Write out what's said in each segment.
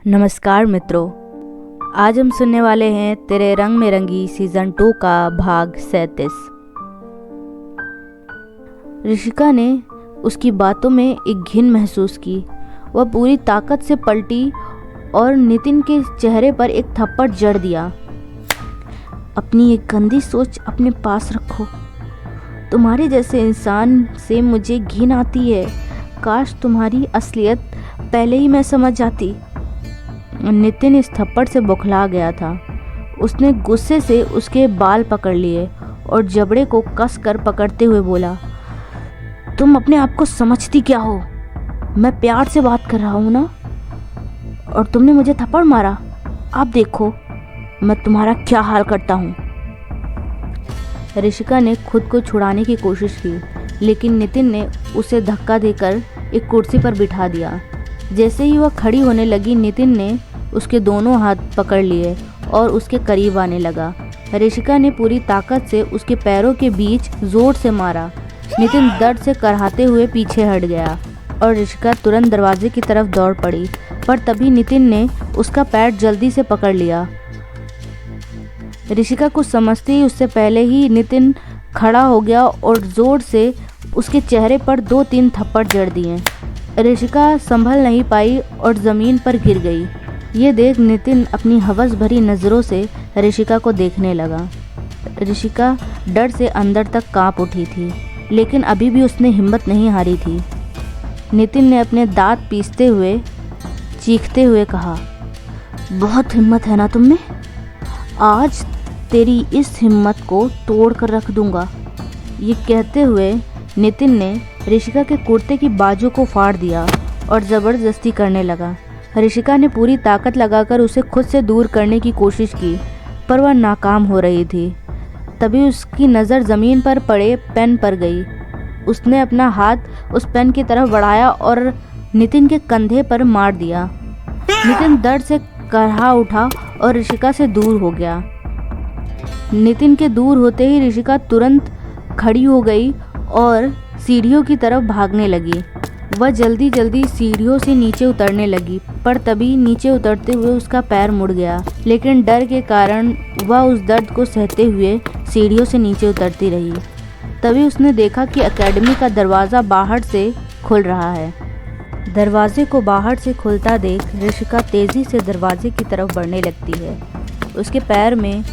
नमस्कार मित्रों, आज हम सुनने वाले हैं तेरे रंग में रंगी सीज़न 2 का भाग 37। ऋषिका ने उसकी बातों में एक घिन महसूस की। वह पूरी ताकत से पलटी और नितिन के चेहरे पर एक थप्पड़ जड़ दिया। अपनी ये गंदी सोच अपने पास रखो। तुम्हारे जैसे इंसान से मुझे घिन आती है। काश तुम्हारी असलियत पहले ही मैं समझ जाती। नितिन इस थप्पड़ से बौखला गया था। उसने गुस्से से उसके बाल पकड़ लिए और जबड़े को कस कर पकड़ते हुए बोला, तुम अपने आप को समझती क्या हो? मैं प्यार से बात कर रहा हूँ ना, और तुमने मुझे थप्पड़ मारा। अब देखो मैं तुम्हारा क्या हाल करता हूँ। ऋषिका ने खुद को छुड़ाने की कोशिश की, लेकिन नितिन ने उसे धक्का देकर एक कुर्सी पर बिठा दिया। जैसे ही वह खड़ी होने लगी, नितिन ने उसके दोनों हाथ पकड़ लिए और उसके करीब आने लगा। ऋषिका ने पूरी ताकत से उसके पैरों के बीच जोर से मारा। नितिन दर्द से कराहते हुए पीछे हट गया और ऋषिका तुरंत दरवाजे की तरफ दौड़ पड़ी, पर तभी नितिन ने उसका पैर जल्दी से पकड़ लिया। ऋषिका कुछ समझते ही उससे पहले ही नितिन खड़ा हो गया और जोर से उसके चेहरे पर 2-3 थप्पड़ जड़ दिए। ऋषिका संभल नहीं पाई और ज़मीन पर गिर गई। ये देख नितिन अपनी हवस भरी नज़रों से ऋषिका को देखने लगा। ऋषिका डर से अंदर तक कांप उठी थी, लेकिन अभी भी उसने हिम्मत नहीं हारी थी। नितिन ने अपने दांत पीसते हुए चीखते हुए कहा, बहुत हिम्मत है ना तुम में? आज तेरी इस हिम्मत को तोड़ कर रख दूंगा। ये कहते हुए नितिन ने ऋषिका के कुर्ते की बाजू को फाड़ दिया और ज़बरदस्ती करने लगा। ऋषिका ने पूरी ताकत लगाकर उसे खुद से दूर करने की कोशिश की, पर वह नाकाम हो रही थी। तभी उसकी नज़र ज़मीन पर पड़े पेन पर गई। उसने अपना हाथ उस पेन की तरफ बढ़ाया और नितिन के कंधे पर मार दिया। नितिन दर्द से करहा उठा और ऋषिका से दूर हो गया। नितिन के दूर होते ही ऋषिका तुरंत खड़ी हो गई और सीढ़ियों की तरफ भागने लगी। वह जल्दी जल्दी सीढ़ियों से नीचे उतरने लगी, पर तभी नीचे उतरते हुए उसका पैर मुड़ गया। लेकिन डर के कारण वह उस दर्द को सहते हुए सीढ़ियों से नीचे उतरती रही। तभी उसने देखा कि एकेडमी का दरवाज़ा बाहर से खुल रहा है। दरवाजे को बाहर से खुलता देख ऋषिका तेज़ी से दरवाजे की तरफ बढ़ने लगती है। उसके पैर में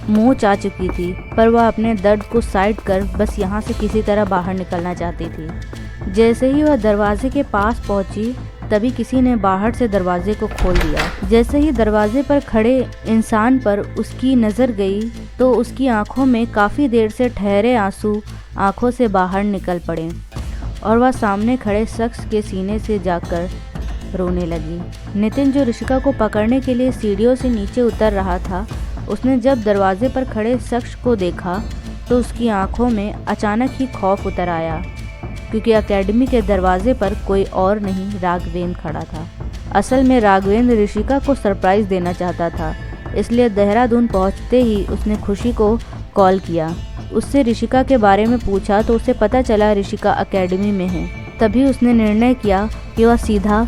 मोच आ चुकी थी, पर वह अपने दर्द को साइड कर बस यहाँ से किसी तरह बाहर निकलना चाहती थी। जैसे ही वह दरवाजे के पास पहुंची, तभी किसी ने बाहर से दरवाजे को खोल दिया। जैसे ही दरवाजे पर खड़े इंसान पर उसकी नज़र गई, तो उसकी आंखों में काफ़ी देर से ठहरे आंसू आंखों से बाहर निकल पड़े और वह सामने खड़े शख्स के सीने से जाकर रोने लगी। नितिन, जो ऋषिका को पकड़ने के लिए सीढ़ियों से नीचे उतर रहा था, उसने जब दरवाजे पर खड़े शख्स को देखा तो उसकी आंखों में अचानक ही खौफ उतर आया, क्योंकि एकेडमी के दरवाजे पर कोई और नहीं, राघवेंद्र खड़ा था। असल में राघवेंद्र ऋषिका को सरप्राइज़ देना चाहता था, इसलिए देहरादून पहुंचते ही उसने खुशी को कॉल किया। उससे ऋषिका के बारे में पूछा तो उसे पता चला ऋषिका एकेडमी में है। तभी उसने निर्णय किया कि वह सीधा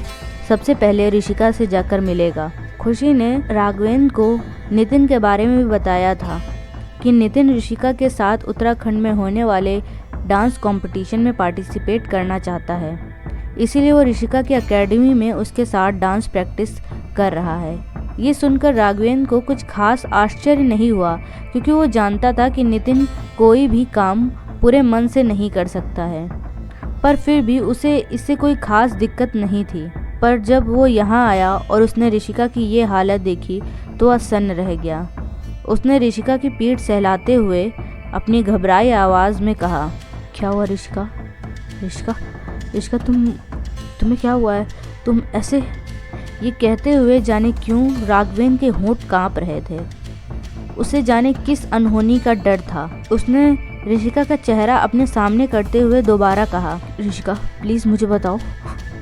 सबसे पहले ऋषिका से जाकर मिलेगा। खुशी ने राघवेंद्र को नितिन के बारे में भी बताया था कि नितिन ऋषिका के साथ उत्तराखंड में होने वाले डांस कंपटीशन में पार्टिसिपेट करना चाहता है, इसीलिए वो ऋषिका की एकेडमी में उसके साथ डांस प्रैक्टिस कर रहा है। ये सुनकर राघवेंद्र को कुछ खास आश्चर्य नहीं हुआ, क्योंकि वो जानता था कि नितिन कोई भी काम पूरे मन से नहीं कर सकता है, पर फिर भी उसे इससे कोई खास दिक्कत नहीं थी। पर जब वो यहाँ आया और उसने ऋषिका की ये हालत देखी तो वह सन्न रह गया। उसने ऋषिका की पीठ सहलाते हुए अपनी घबराई आवाज़ में कहा, क्या हुआ ऋषिका? ऋषिका, ऋषिका तुम्हें क्या हुआ है? तुम ऐसे? ये कहते हुए जाने क्यों राघवेंद्र के होंठ कांप रहे थे। उसे जाने किस अनहोनी का डर था। उसने ऋषिका का चेहरा अपने सामने करते हुए दोबारा कहा, ऋषिका प्लीज़ मुझे बताओ,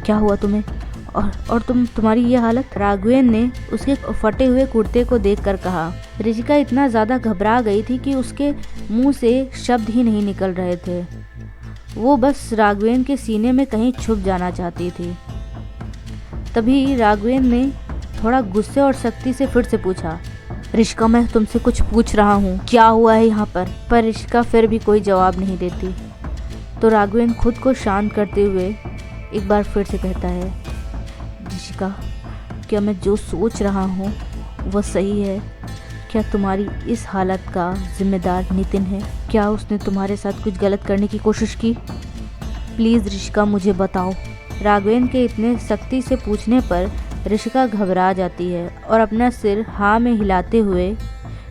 क्या हुआ तुम्हें? और तुम्हारी ये हालत? राघवेंद्र ने उसके फटे हुए कुर्ते को देखकर कहा। ऋषिका इतना ज़्यादा घबरा गई थी कि उसके मुंह से शब्द ही नहीं निकल रहे थे। वो बस राघवेंद्र के सीने में कहीं छुप जाना चाहती थी। तभी राघवेंद्र ने थोड़ा गुस्से और सख्ती से फिर से पूछा, ऋषिका मैं तुमसे कुछ पूछ रहा हूँ, क्या हुआ है यहाँ पर ऋषिका फिर भी कोई जवाब नहीं देती। तो राघवेंद्र खुद को शांत करते हुए एक बार फिर से कहता है, ऋषिका क्या मैं जो सोच रहा हूँ वो सही है? क्या तुम्हारी इस हालत का जिम्मेदार नितिन है? क्या उसने तुम्हारे साथ कुछ गलत करने की कोशिश की? प्लीज़ ऋषिका मुझे बताओ। राघवेंद्र के इतने सख्ती से पूछने पर ऋषिका घबरा जाती है और अपना सिर हाँ में हिलाते हुए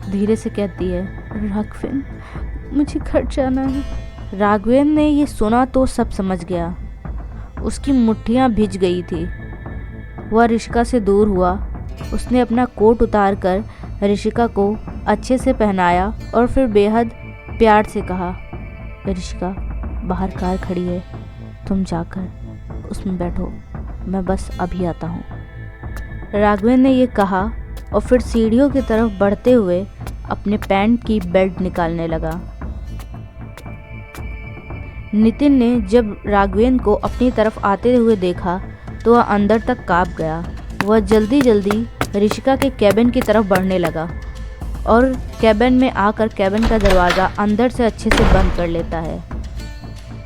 धीरे से कहती है, राघवेंद्र मुझे घर जाना है। राघवेंद्र ने ये सुना तो सब समझ गया। उसकी मुट्ठियाँ भिज गई थी। वह ऋषिका से दूर हुआ। उसने अपना कोट उतार कर ऋषिका को अच्छे से पहनाया और फिर बेहद प्यार से कहा, ऋषिका बाहर कार खड़ी है, तुम जाकर उसमें बैठो, मैं बस अभी आता हूँ। राघवेंद्र ने ये कहा और फिर सीढ़ियों की तरफ बढ़ते हुए अपने पैंट की बेल्ट निकालने लगा। नितिन ने जब राघवेंद्र को अपनी तरफ आते हुए देखा तो वह अंदर तक कांप गया। वह जल्दी जल्दी ऋषिका के कैबिन की तरफ बढ़ने लगा और कैबिन में आकर कैबिन का दरवाज़ा अंदर से अच्छे से बंद कर लेता है।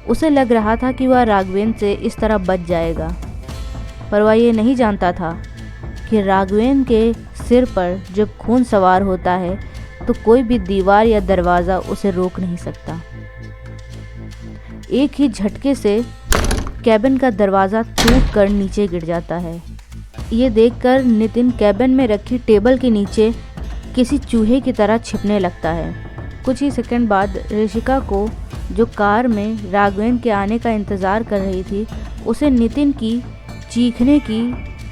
उसे लग रहा था कि वह राघवेंद्र से इस तरह बच जाएगा, पर वह ये नहीं जानता था कि राघवेंद्र के सिर पर जब खून सवार होता है तो कोई भी दीवार या दरवाज़ा उसे रोक नहीं सकता। एक ही झटके से कैबिन का दरवाज़ा टूट कर नीचे गिर जाता है। ये देखकर नितिन कैबिन में रखी टेबल के नीचे किसी चूहे की तरह छिपने लगता है। कुछ ही सेकंड बाद ऋषिका को, जो कार में राघवेंद्र के आने का इंतज़ार कर रही थी, उसे नितिन की चीखने की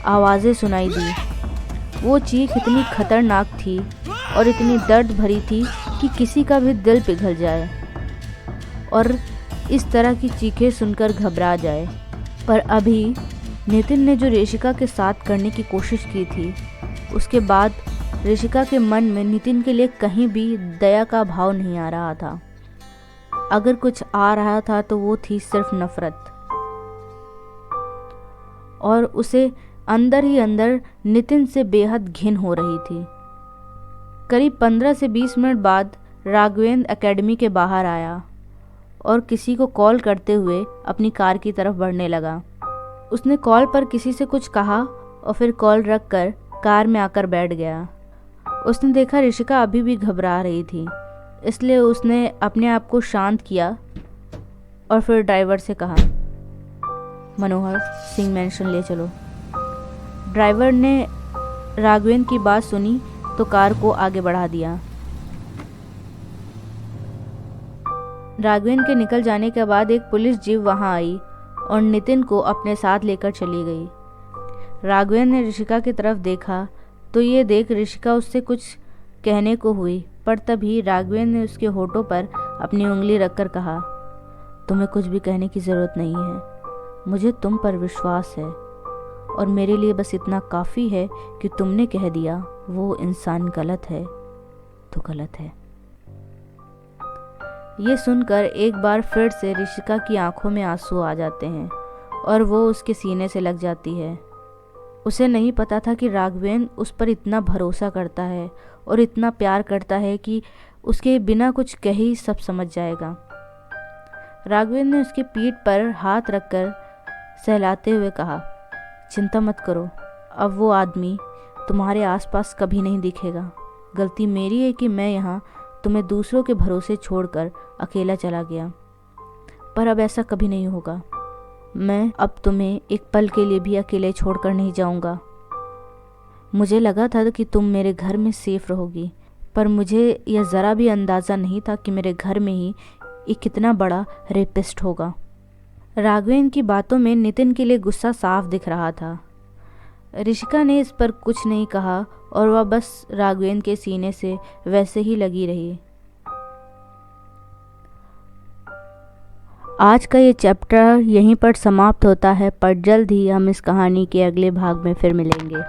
आवाज़ें सुनाई दी। वो चीख इतनी खतरनाक थी और इतनी दर्द भरी थी कि किसी का भी दिल पिघल जाए और इस तरह की चीखें सुनकर घबरा जाए। पर अभी नितिन ने जो ऋषिका के साथ करने की कोशिश की थी, उसके बाद ऋषिका के मन में नितिन के लिए कहीं भी दया का भाव नहीं आ रहा था। अगर कुछ आ रहा था तो वो थी सिर्फ नफरत, और उसे अंदर ही अंदर नितिन से बेहद घिन हो रही थी। करीब 15 से 20 मिनट बाद राघवेंद्र एकेडमी के बाहर आया और किसी को कॉल करते हुए अपनी कार की तरफ बढ़ने लगा। उसने कॉल पर किसी से कुछ कहा और फिर कॉल रखकर कार में आकर बैठ गया। उसने देखा ऋषिका अभी भी घबरा रही थी, इसलिए उसने अपने आप को शांत किया और फिर ड्राइवर से कहा, मनोहर सिंह मैंशन ले चलो। ड्राइवर ने राघवेंद्र की बात सुनी तो कार को आगे बढ़ा दिया। राघवेंद्र के निकल जाने के बाद एक पुलिस जीप वहां आई और नितिन को अपने साथ लेकर चली गई। राघवेंद्र ने ऋषिका की तरफ देखा तो ये देख ऋषिका उससे कुछ कहने को हुई, पर तभी राघवेंद्र ने उसके होठों पर अपनी उंगली रखकर कहा, तुम्हें कुछ भी कहने की ज़रूरत नहीं है, मुझे तुम पर विश्वास है और मेरे लिए बस इतना काफ़ी है कि तुमने कह दिया वो इंसान गलत है तो गलत है। ये सुनकर एक बार फिर से ऋषिका की आंखों में आंसू आ जाते हैं और वो उसके सीने से लग जाती है। उसे नहीं पता था कि राघवेंद्र उस पर इतना भरोसा करता है और इतना प्यार करता है कि उसके बिना कुछ कहे ही सब समझ जाएगा। राघवेंद्र ने उसकी पीठ पर हाथ रखकर सहलाते हुए कहा, चिंता मत करो, अब वो आदमी तुम्हारे आसपास कभी नहीं दिखेगा। गलती मेरी है कि मैं यहाँ तुम्हें दूसरों के भरोसे छोड़कर अकेला चला गया, पर अब ऐसा कभी नहीं होगा। मैं अब तुम्हें एक पल के लिए भी अकेले छोड़कर नहीं जाऊंगा। मुझे लगा था कि तुम मेरे घर में सेफ रहोगी, पर मुझे यह ज़रा भी अंदाज़ा नहीं था कि मेरे घर में ही एक कितना बड़ा रेपिस्ट होगा। राघवेंद्र की बातों में नितिन के लिए गुस्सा साफ दिख रहा था। ऋषिका ने इस पर कुछ नहीं कहा और वह बस राघवेंद्र के सीने से वैसे ही लगी रही। आज का ये चैप्टर यहीं पर समाप्त होता है, पर जल्द ही हम इस कहानी के अगले भाग में फिर मिलेंगे।